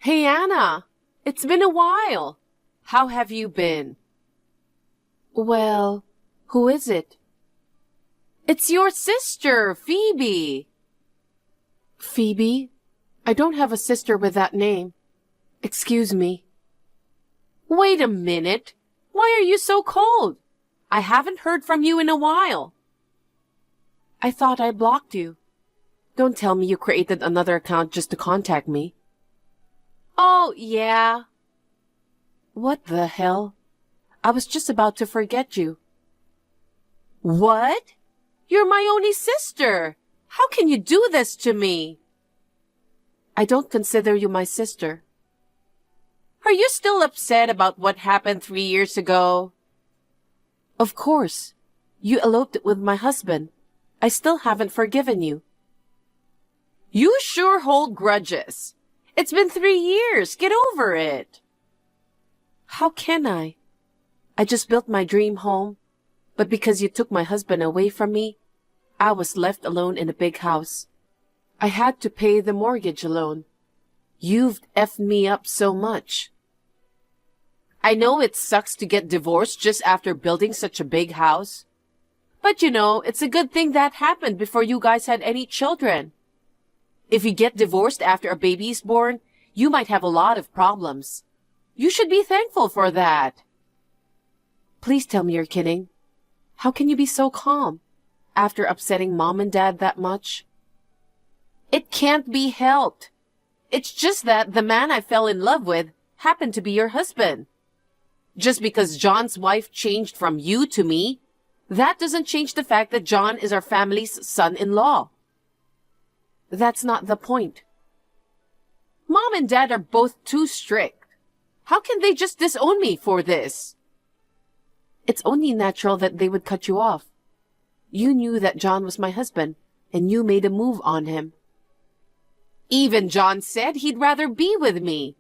Hey, Anna. It's been a while. How have you been? Well, who is it? It's your sister, Phoebe. Phoebe? I don't have a sister with that name. Excuse me. Wait a minute. Why are you so cold? I haven't heard from you in a while. I thought I blocked you. Don't tell me you created another account just to contact me. Oh, yeah. What the hell? I was just about to forget you. What? You're my only sister. How can you do this to me? I don't consider you my sister. Are you still upset about what happened 3 years ago? Of course. You eloped with my husband. I still haven't forgiven you. You sure hold grudges. It's been 3 years. Get over it. How can I? I just built my dream home, but because you took my husband away from me, I was left alone in a big house. I had to pay the mortgage alone. You've effed me up so much. I know it sucks to get divorced just after building such a big house. But you know, it's a good thing that happened before you guys had any children. If you get divorced after a baby is born, you might have a lot of problems. You should be thankful for that. Please tell me you're kidding. How can you be so calm after upsetting Mom and Dad that much? It can't be helped. It's just that the man I fell in love with happened to be your husband. Just because John's wife changed from you to me, that doesn't change the fact that John is our family's son-in-law. That's not the point. Mom and Dad are both too strict. How can they just disown me for this? It's only natural that they would cut you off. You knew that John was my husband, and you made a move on him. Even John said he'd rather be with me.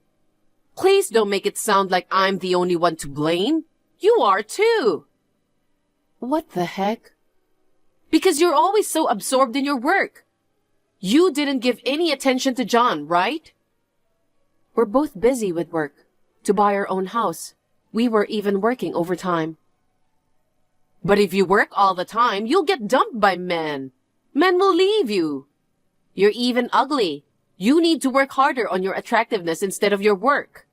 Please don't make it sound like I'm the only one to blame. You are too. What the heck? Because you're always so absorbed in your work. You didn't give any attention to John, right? We're both busy with work. To buy our own house. We were even working overtime. But if you work all the time, you'll get dumped by men. Men will leave you. You're even ugly. You need to work harder on your attractiveness instead of your work.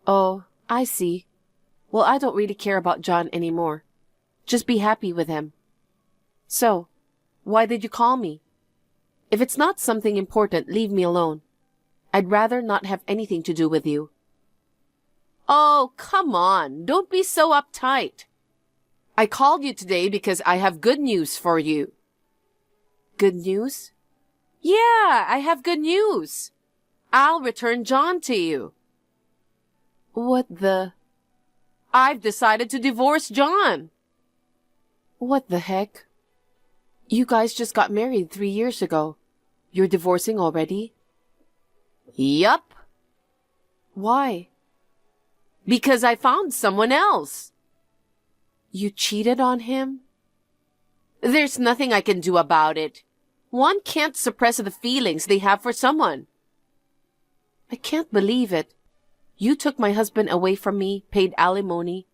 Oh, I see. Well, I don't really care about John anymore. Just be happy with him. So, why did you call me? If it's not something important, leave me alone. I'd rather not have anything to do with you. Oh, come on. Don't be so uptight. I called you today because I have good news for you. Good news? Yeah, I have good news. I'll return John to you. What the? I've decided to divorce John. What the heck? You guys just got married 3 years ago. You're divorcing already? Yup. Why? Because I found someone else. You cheated on him? There's nothing I can do about it. One can't suppress the feelings they have for someone. I can't believe it. You took my husband away from me, paid alimony,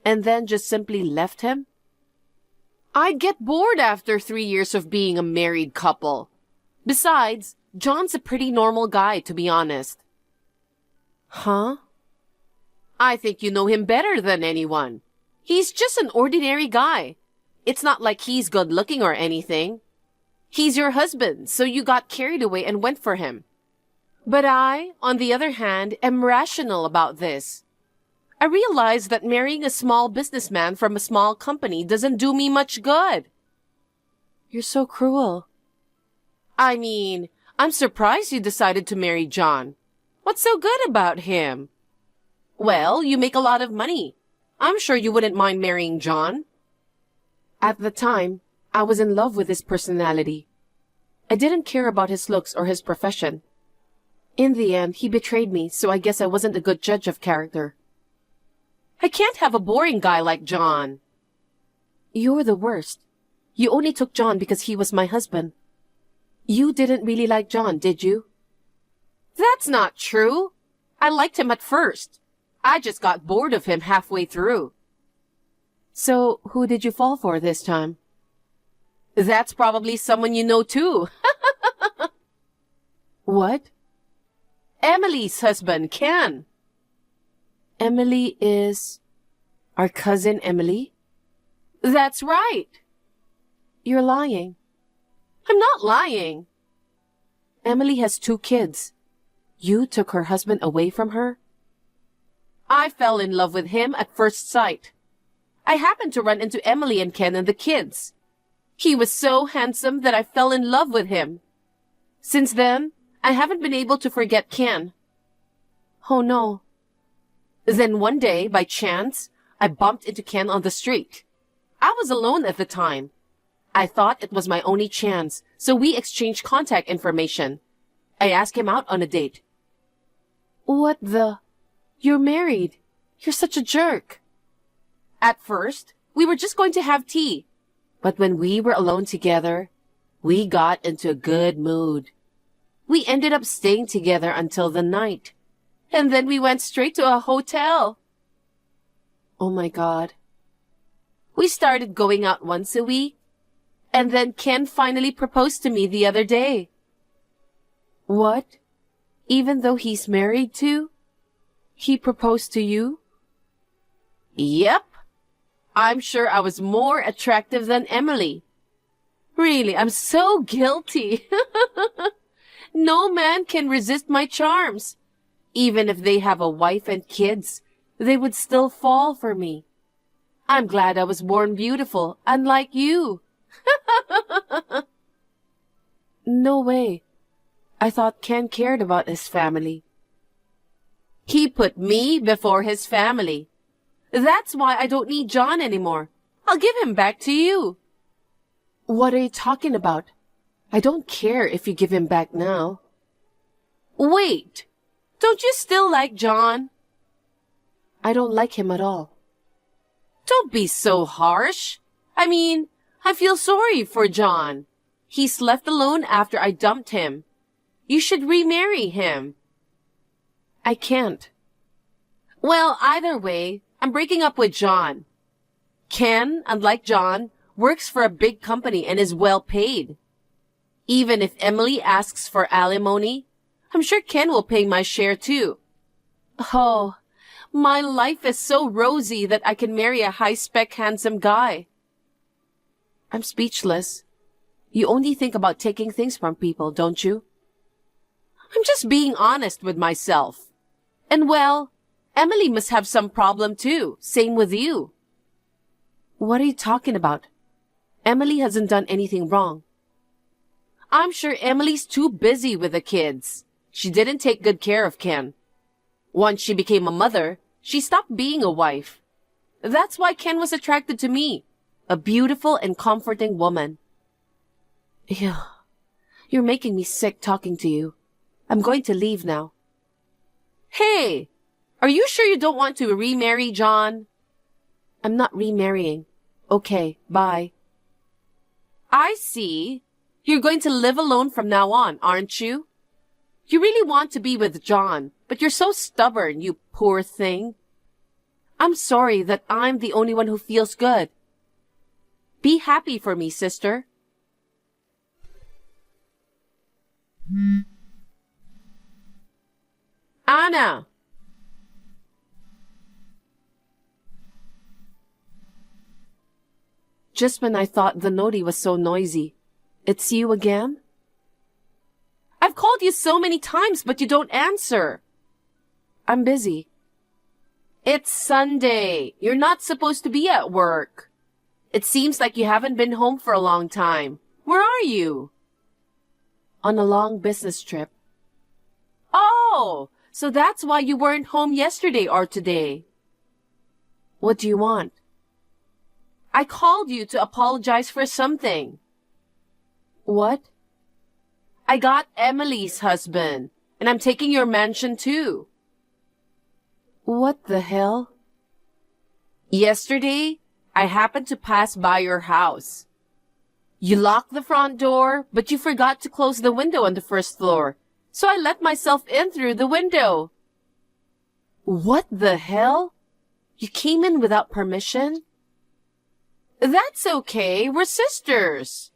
and then just simply left him? I'd get bored after 3 years of being a married couple. Besides, John's a pretty normal guy, to be honest. Huh? I think you know him better than anyone. He's just an ordinary guy. It's not like he's good-looking or anything. He's your husband, so you got carried away and went for him. But I, on the other hand, am rational about this. I realize that marrying a small businessman from a small company doesn't do me much good. You're so cruel. I mean, I'm surprised you decided to marry John. What's so good about him? Well, you make a lot of money. I'm sure you wouldn't mind marrying John. At the time, I was in love with his personality. I didn't care about his looks or his profession. In the end, he betrayed me, so I guess I wasn't a good judge of character. I can't have a boring guy like John. You're the worst. You only took John because he was my husband. You didn't really like John, did you? That's not true. I liked him at first. I just got bored of him halfway through. So, who did you fall for this time? That's probably someone you know too. What? Emily's husband, Ken. Emily is... our cousin Emily? That's right. You're lying. I'm not lying. Emily has 2 kids. You took her husband away from her? I fell in love with him at first sight. I happened to run into Emily and Ken and the kids. He was so handsome that I fell in love with him. Since then, I haven't been able to forget Ken. Oh no. Then one day, by chance, I bumped into Ken on the street. I was alone at the time. I thought it was my only chance, so we exchanged contact information. I asked him out on a date. What the? You're married. You're such a jerk. At first, we were just going to have tea. But when we were alone together, we got into a good mood. We ended up staying together until the night. And then we went straight to a hotel. Oh my God. We started going out once a week. And then Ken finally proposed to me the other day. What? Even though he's married too? He proposed to you? Yep. I'm sure I was more attractive than Emily. Really, I'm so guilty. No man can resist my charms. Even if they have a wife and kids, they would still fall for me. I'm glad I was born beautiful, unlike you. No way. I thought Ken cared about his family. He put me before his family. That's why I don't need John anymore. I'll give him back to you. What are you talking about? I don't care if you give him back now. Wait. Don't you still like John? I don't like him at all. Don't be so harsh. I mean, I feel sorry for John. He's left alone after I dumped him. You should remarry him. I can't. Well, either way, I'm breaking up with John. Ken, unlike John, works for a big company and is well paid. Even if Emily asks for alimony, I'm sure Ken will pay my share too. Oh, my life is so rosy that I can marry a high-spec handsome guy. I'm speechless. You only think about taking things from people, don't you? I'm just being honest with myself. And well, Emily must have some problem too. Same with you. What are you talking about? Emily hasn't done anything wrong. I'm sure Emily's too busy with the kids. She didn't take good care of Ken. Once she became a mother, she stopped being a wife. That's why Ken was attracted to me, a beautiful and comforting woman. Ew, you're making me sick talking to you. I'm going to leave now. Hey, are you sure you don't want to remarry John? I'm not remarrying. Okay, bye. I see. You're going to live alone from now on, aren't you? You really want to be with John, but you're so stubborn, you poor thing. I'm sorry that I'm the only one who feels good. Be happy for me, sister. Anna! Just when I thought the noti was so noisy. It's you again? I've called you so many times, but you don't answer. I'm busy. It's Sunday. You're not supposed to be at work. It seems like you haven't been home for a long time. Where are you? On a long business trip. Oh, so that's why you weren't home yesterday or today. What do you want? I called you to apologize for something. What? I got Emily's husband, and I'm taking your mansion too. What the hell? Yesterday, I happened to pass by your house. You locked the front door, but you forgot to close the window on the first floor, so I let myself in through the window. What the hell? You came in without permission? That's okay, we're sisters.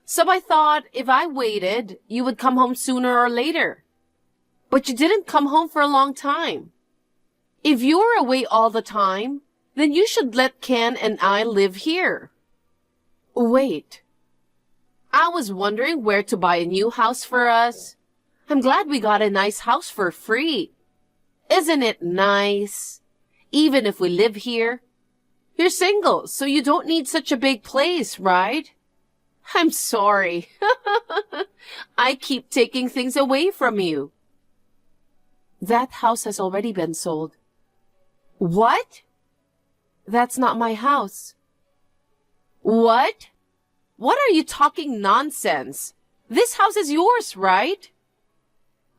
So I thought if I waited, you would come home sooner or later. But you didn't come home for a long time. If you're away all the time, then you should let Ken and I live here. Wait. I was wondering where to buy a new house for us. I'm glad we got a nice house for free. Isn't it nice? Even if we live here. You're single, so you don't need such a big place, right? I'm sorry. I keep taking things away from you. That house has already been sold. What? That's not my house. What? What are you talking nonsense? This house is yours, right?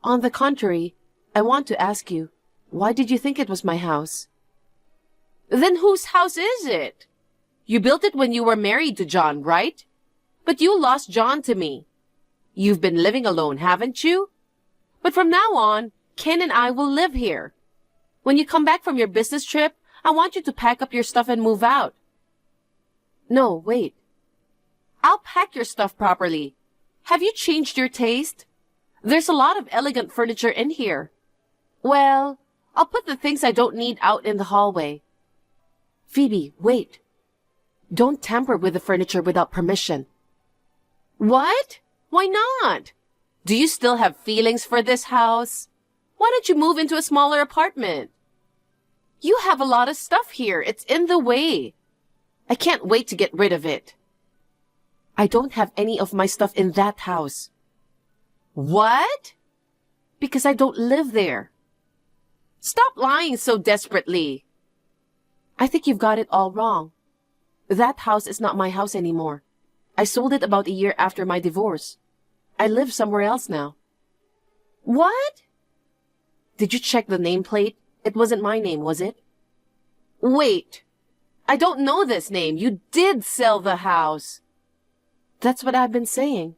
On the contrary, I want to ask you, why did you think it was my house? Then whose house is it? You built it when you were married to John, right? But you lost John to me. You've been living alone, haven't you? But from now on, Ken and I will live here. When you come back from your business trip, I want you to pack up your stuff and move out. No, wait. I'll pack your stuff properly. Have you changed your taste? There's a lot of elegant furniture in here. Well, I'll put the things I don't need out in the hallway. Phoebe, wait. Don't tamper with the furniture without permission. What? Why not? Do you still have feelings for this house? Why don't you move into a smaller apartment? You have a lot of stuff here. It's in the way. I can't wait to get rid of it. I don't have any of my stuff in that house. What? Because I don't live there. Stop lying so desperately. I think you've got it all wrong. That house is not my house anymore. I sold it about a year after my divorce. I live somewhere else now. What? Did you check the nameplate? It wasn't my name, was it? Wait. I don't know this name. You did sell the house. That's what I've been saying.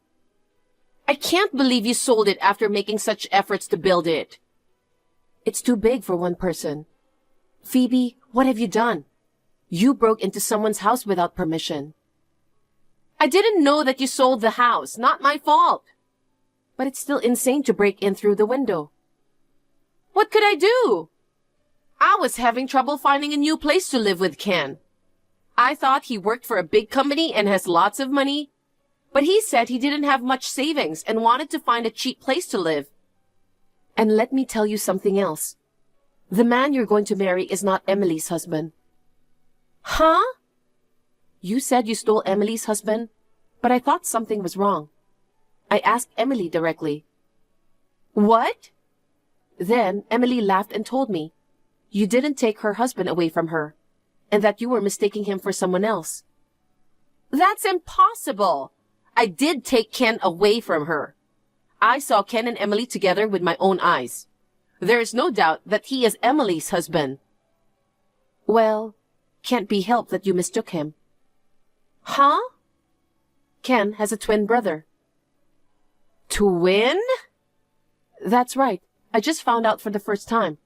I can't believe you sold it after making such efforts to build it. It's too big for one person. Phoebe, what have you done? You broke into someone's house without permission. I didn't know that you sold the house. Not my fault. But it's still insane to break in through the window. What could I do? I was having trouble finding a new place to live with Ken. I thought he worked for a big company and has lots of money. But he said he didn't have much savings and wanted to find a cheap place to live. And let me tell you something else. The man you're going to marry is not Emily's husband. Huh? You said you stole Emily's husband, but I thought something was wrong. I asked Emily directly. What? Then Emily laughed and told me you didn't take her husband away from her, and that you were mistaking him for someone else. That's impossible. I did take Ken away from her. I saw Ken and Emily together with my own eyes. There is no doubt that he is Emily's husband. Well, can't be helped that you mistook him. Huh? Ken has a twin brother. Twin? That's right. I just found out for the first time.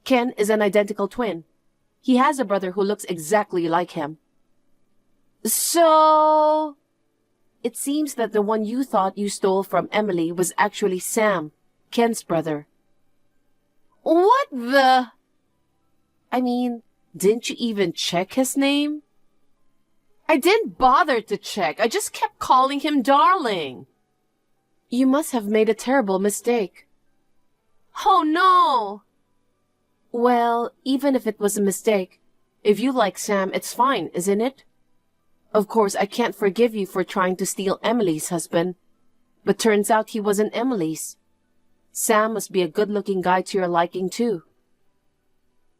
Ken is an identical twin. He has a brother who looks exactly like him. So... It seems that the one you thought you stole from Emily was actually Sam, Ken's brother. What the... I mean, didn't you even check his name? I didn't bother to check. I just kept calling him darling. You must have made a terrible mistake. Oh, no. Well, even if it was a mistake, if you like Sam, it's fine, isn't it? Of course, I can't forgive you for trying to steal Emily's husband, but turns out he wasn't Emily's. Sam must be a good-looking guy to your liking, too.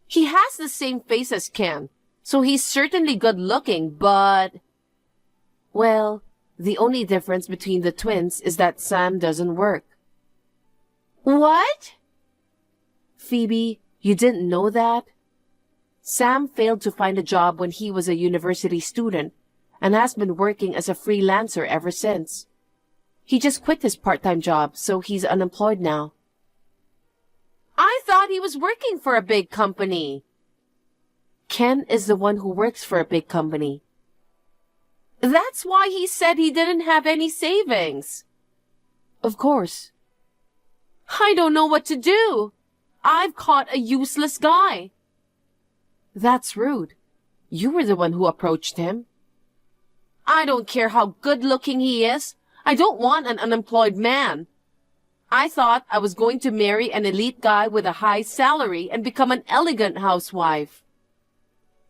He has the same face as Ken, so he's certainly good-looking, but... Well, the only difference between the twins is that Sam doesn't work. What? Phoebe, you didn't know that? Sam failed to find a job when he was a university student and has been working as a freelancer ever since. He just quit his part-time job, so he's unemployed now. I thought he was working for a big company. Ken is the one who works for a big company. That's why he said he didn't have any savings. Of course. I don't know what to do. I've caught a useless guy. That's rude. You were the one who approached him. I don't care how good-looking he is. I don't want an unemployed man. I thought I was going to marry an elite guy with a high salary and become an elegant housewife.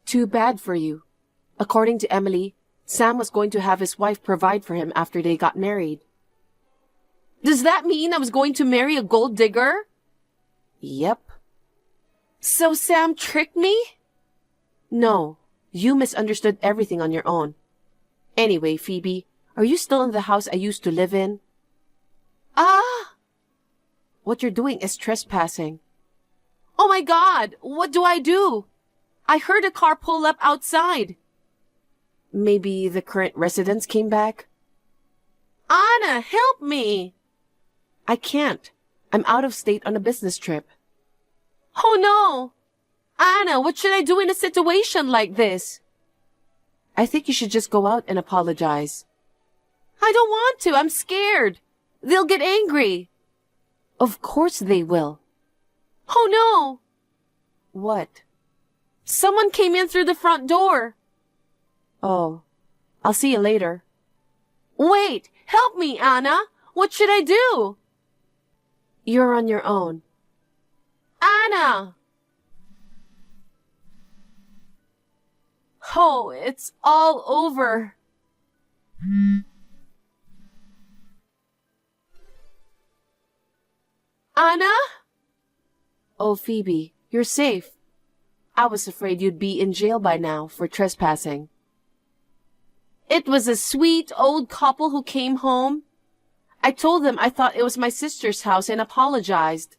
Too bad for you. According to Emily, Sam was going to have his wife provide for him after they got married. Does that mean I was going to marry a gold digger? Yep. So Sam tricked me? No, you misunderstood everything on your own. Anyway, Phoebe, are you still in the house I used to live in? What you're doing is trespassing. Oh my God, what do I do? I heard a car pull up outside. Maybe the current residents came back? Anna, help me! I can't. I'm out of state on a business trip. Oh no! Anna, what should I do in a situation like this? I think you should just go out and apologize. I don't want to. I'm scared. They'll get angry. Of course they will. Oh no! What? Someone came in through the front door. Oh, I'll see you later. Wait, help me, Anna. What should I do? You're on your own. Anna! Oh, it's all over. Anna? Oh, Phoebe, you're safe. I was afraid you'd be in jail by now for trespassing. It was a sweet old couple who came home. I told them I thought it was my sister's house and apologized.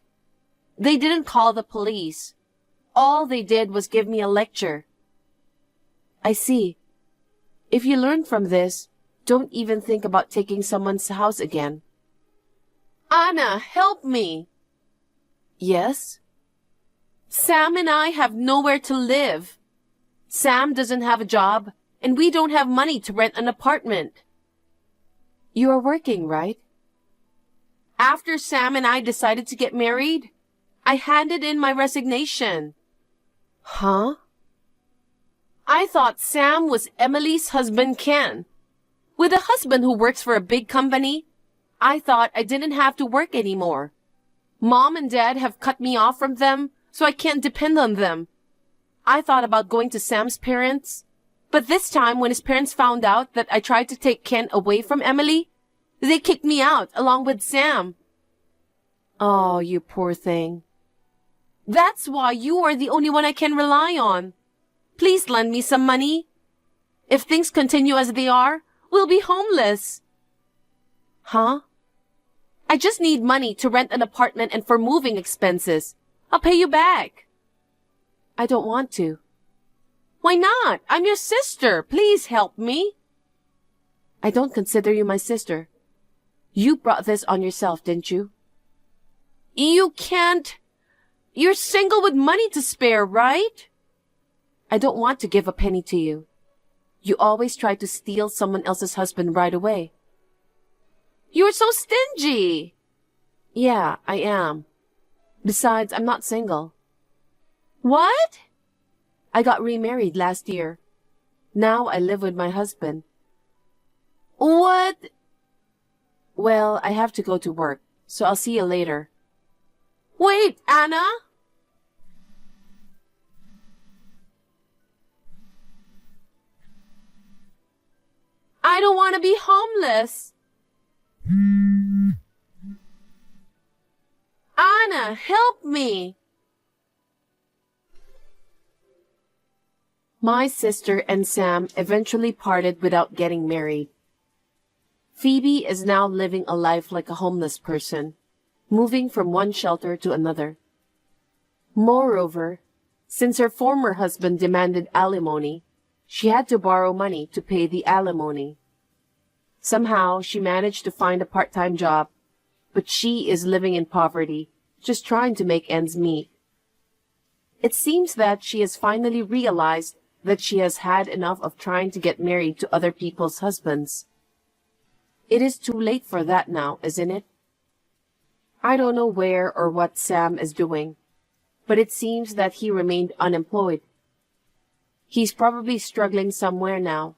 They didn't call the police. All they did was give me a lecture. I see. If you learn from this, don't even think about taking someone's house again. Anna, help me. Yes? Sam and I have nowhere to live. Sam doesn't have a job, and we don't have money to rent an apartment. You are working, right? After Sam and I decided to get married, I handed in my resignation. Huh? I thought Sam was Emily's husband, Ken. With a husband who works for a big company, I thought I didn't have to work anymore. Mom and Dad have cut me off from them, so I can't depend on them. I thought about going to Sam's parents, but this time when his parents found out that I tried to take Ken away from Emily, they kicked me out along with Sam. Oh, you poor thing. That's why you are the only one I can rely on. Please lend me some money. If things continue as they are, we'll be homeless. Huh? I just need money to rent an apartment and for moving expenses. I'll pay you back. I don't want to. Why not? I'm your sister. Please help me. I don't consider you my sister. You brought this on yourself, didn't you? You can't. You're single with money to spare, right? I don't want to give a penny to you. You always try to steal someone else's husband right away. You're so stingy. Yeah, I am. Besides, I'm not single. What? I got remarried last year. Now I live with my husband. What? Well, I have to go to work, so I'll see you later. Wait, Anna? I don't want to be homeless. Anna, help me. My sister and Sam eventually parted without getting married. Phoebe is now living a life like a homeless person, moving from one shelter to another. Moreover, since her former husband demanded alimony, she had to borrow money to pay the alimony. Somehow, she managed to find a part-time job, but she is living in poverty, just trying to make ends meet. It seems that she has finally realized that she has had enough of trying to get married to other people's husbands. It is too late for that now, isn't it? I don't know where or what Sam is doing, but it seems that he remained unemployed. He's probably struggling somewhere now.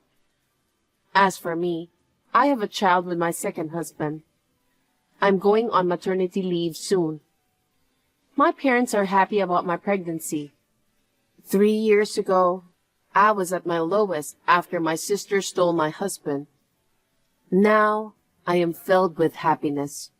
As for me, I have a child with my second husband. I'm going on maternity leave soon. My parents are happy about my pregnancy. 3 years ago, I was at my lowest after my sister stole my husband. Now, I am filled with happiness.